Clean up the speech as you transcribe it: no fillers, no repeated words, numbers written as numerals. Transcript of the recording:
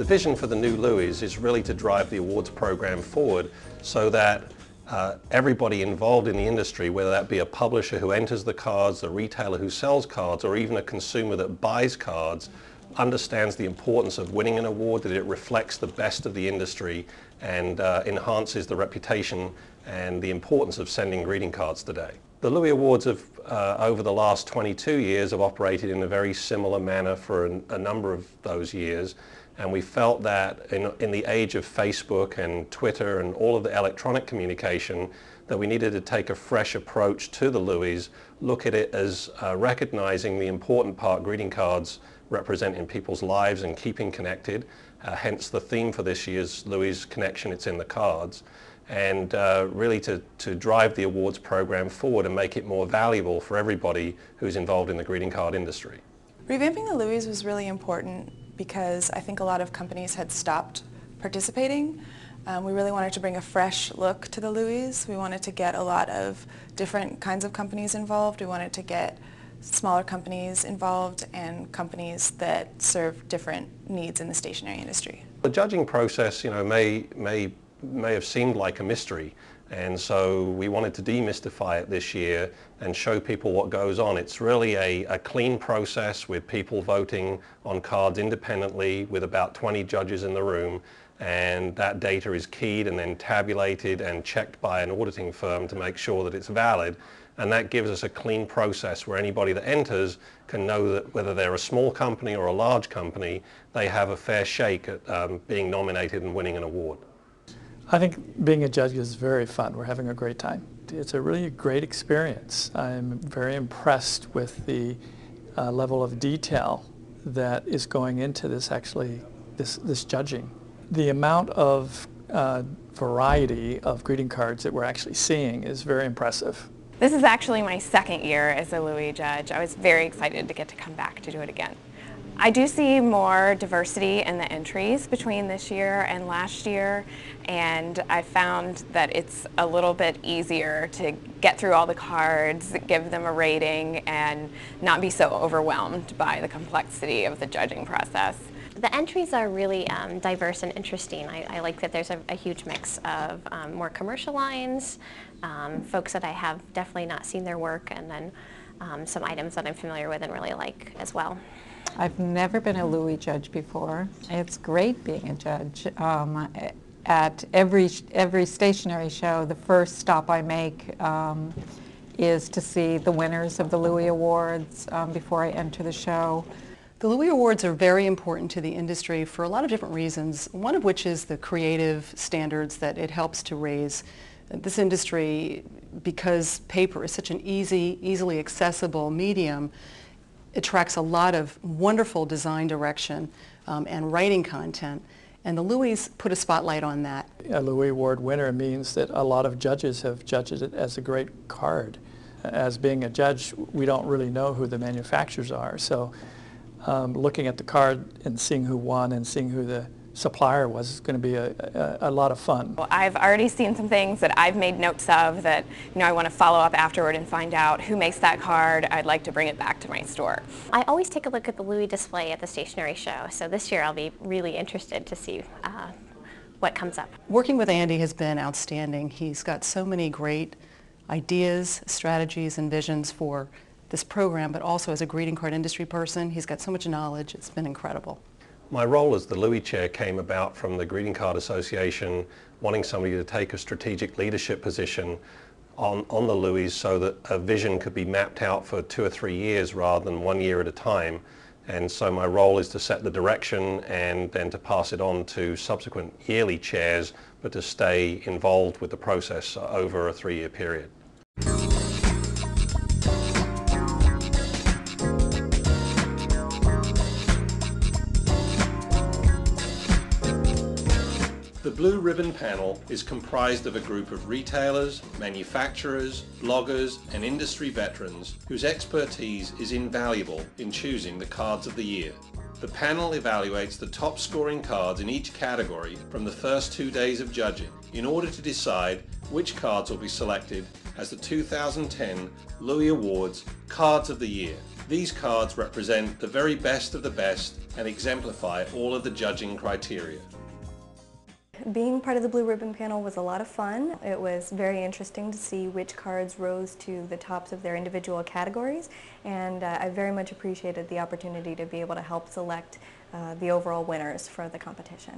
The vision for the new LOUIES is really to drive the awards program forward so that everybody involved in the industry, whether that be a publisher who enters the cards, a retailer who sells cards, or even a consumer that buys cards, understands the importance of winning an award, that it reflects the best of the industry and enhances the reputation and the importance of sending greeting cards today. The LOUIE Awards have, over the last 22 years, have operated in a very similar manner for a number of those years. And we felt that in the age of Facebook and Twitter and all of the electronic communication, that we needed to take a fresh approach to the LOUIES, look at it as recognizing the important part greeting cards represent in people's lives and keeping connected, hence the theme for this year's LOUIES Connection, It's in the Cards, and really to drive the awards program forward and make it more valuable for everybody who's involved in the greeting card industry. Revamping the LOUIES was really important because I think a lot of companies had stopped participating. We really wanted to bring a fresh look to the LOUIES. We wanted to get a lot of different kinds of companies involved. We wanted to get smaller companies involved and companies that serve different needs in the stationery industry. The judging process, may have seemed like a mystery, and so we wanted to demystify it this year and show people what goes on. It's really a clean process with people voting on cards independently with about 20 judges in the room, and that data is keyed and then tabulated and checked by an auditing firm to make sure that it's valid. And that gives us a clean process where anybody that enters can know that whether they're a small company or a large company, they have a fair shake at being nominated and winning an award. I think being a judge is very fun. We're having a great time. It's a really great experience. I'm very impressed with the level of detail that is going into this judging. The amount of variety of greeting cards that we're actually seeing is very impressive. This is actually my second year as a LOUIE judge. I was very excited to get to come back to do it again. I do see more diversity in the entries between this year and last year, and I found that it's a little bit easier to get through all the cards, give them a rating, and not be so overwhelmed by the complexity of the judging process. The entries are really diverse and interesting. I like that there's a huge mix of more commercial lines, folks that I have definitely not seen their work, and then some items that I'm familiar with and really like as well. I've never been a LOUIE judge before. It's great being a judge. At every stationery show, the first stop I make is to see the winners of the LOUIE Awards before I enter the show. The LOUIE Awards are very important to the industry for a lot of different reasons, one of which is the creative standards that it helps to raise. This industry, because paper is such an easily accessible medium, attracts a lot of wonderful design direction and writing content, and the LOUIES put a spotlight on that. A LOUIE Award winner means that a lot of judges have judged it as a great card. As being a judge, we don't really know who the manufacturers are, so looking at the card and seeing who won and seeing who the supplier was going to be a lot of fun. Well, I've already seen some things that I've made notes of that I want to follow up afterward and find out who makes that card. I'd like to bring it back to my store. I always take a look at the LOUIE display at the stationery show, so this year I'll be really interested to see what comes up. Working with Andy has been outstanding. He's got so many great ideas, strategies, and visions for this program, but also as a greeting card industry person, he's got so much knowledge. It's been incredible. My role as the LOUIE chair came about from the Greeting Card Association wanting somebody to take a strategic leadership position on the LOUIES so that a vision could be mapped out for 2 or 3 years rather than 1 year at a time. And so my role is to set the direction and then to pass it on to subsequent yearly chairs, but to stay involved with the process over a 3-year period. The Blue Ribbon Panel is comprised of a group of retailers, manufacturers, bloggers, and industry veterans whose expertise is invaluable in choosing the cards of the year. The panel evaluates the top scoring cards in each category from the first 2 days of judging. in order to decide which cards will be selected as the 2010 LOUIE Awards Cards of the Year. These cards represent the very best of the best and exemplify all of the judging criteria. Being part of the Blue Ribbon panel was a lot of fun. It was very interesting to see which cards rose to the tops of their individual categories, and I very much appreciated the opportunity to be able to help select the overall winners for the competition.